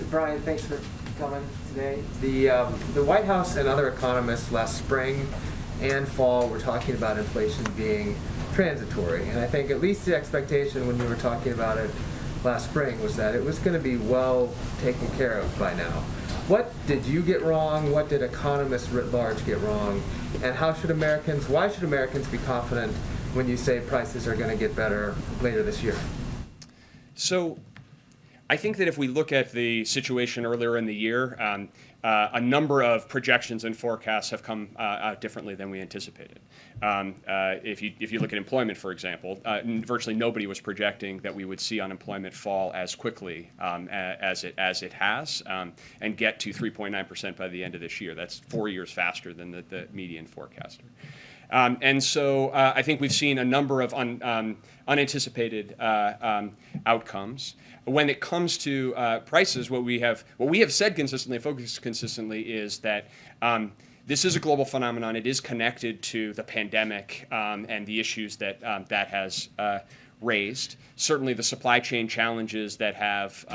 Brian, thanks for coming today. The White House and other economists last spring and fall were talking about inflation being transitory, and I think at least the expectation when we were talking about it last spring was that it was going to be well taken care of by now. What did you get wrong? What did economists writ large get wrong? And why should Americans be confident when you say prices are going to get better later this year? So I think that if we look at the situation earlier in the year, a number of projections and forecasts have come out differently than we anticipated. If you look at employment, for example, virtually nobody was projecting that we would see unemployment fall as quickly as it has and get to 3.9% by the end of this year. That's 4 years faster than the median forecaster. And so I think we've seen a number of unanticipated outcomes. When it comes to prices, what we have said consistently, focused consistently, is that this is a global phenomenon. It is connected to the pandemic and the issues that that has raised. Certainly, the supply chain challenges that have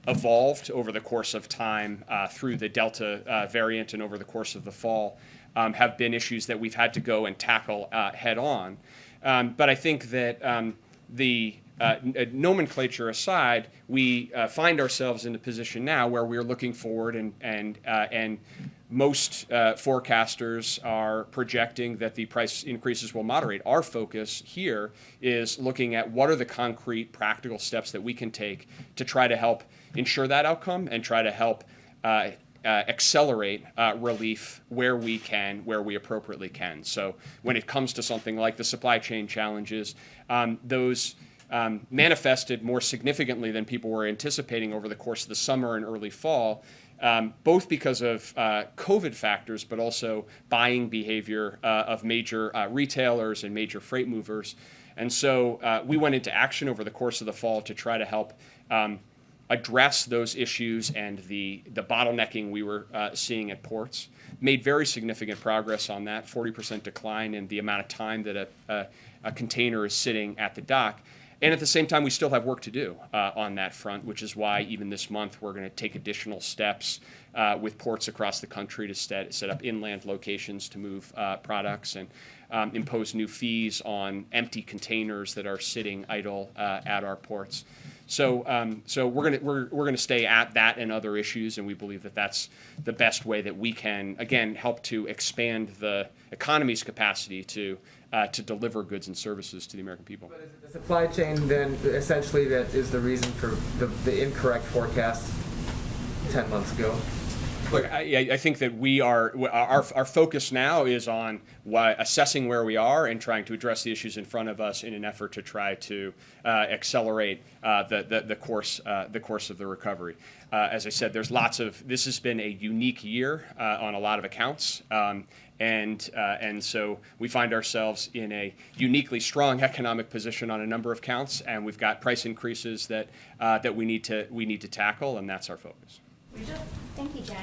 evolved over the course of time through the Delta variant and over the course of the fall have been issues that we've had to go and tackle head on. But I think that the nomenclature aside, we find ourselves in a position now where we're looking forward, and most forecasters are projecting that the price increases will moderate. Our focus here is looking at what are the concrete, practical steps that we can take to try to help ensure that outcome and try to help accelerate relief where we can, where we appropriately can. So when it comes to something like the supply chain challenges, those manifested more significantly than people were anticipating over the course of the summer and early fall, both because of COVID factors, but also buying behavior of major retailers and major freight movers. And so we went into action over the course of the fall to try to help address those issues and the bottlenecking we were seeing at ports. Made very significant progress on that, 40% decline in the amount of time that a container is sitting at the dock. And at the same time, we still have work to do on that front, which is why even this month we're going to take additional steps with ports across the country to set up inland locations to move products and impose new fees on empty containers that are sitting idle at our ports. So we're going to stay at that and other issues, and we believe that that's the best way that we can, again, help to expand the economy's capacity to deliver goods and services to the American people. But is it the supply chain then essentially that is the reason for the incorrect forecast 10 months ago? Look, I think that our focus now is on assessing where we are and trying to address the issues in front of us in an effort to try to accelerate the course of the recovery. As I said, this has been a unique year on a lot of accounts. And so we find ourselves in a uniquely strong economic position on a number of counts, and we've got price increases that we need to tackle, and that's our focus. Thank you, Jen.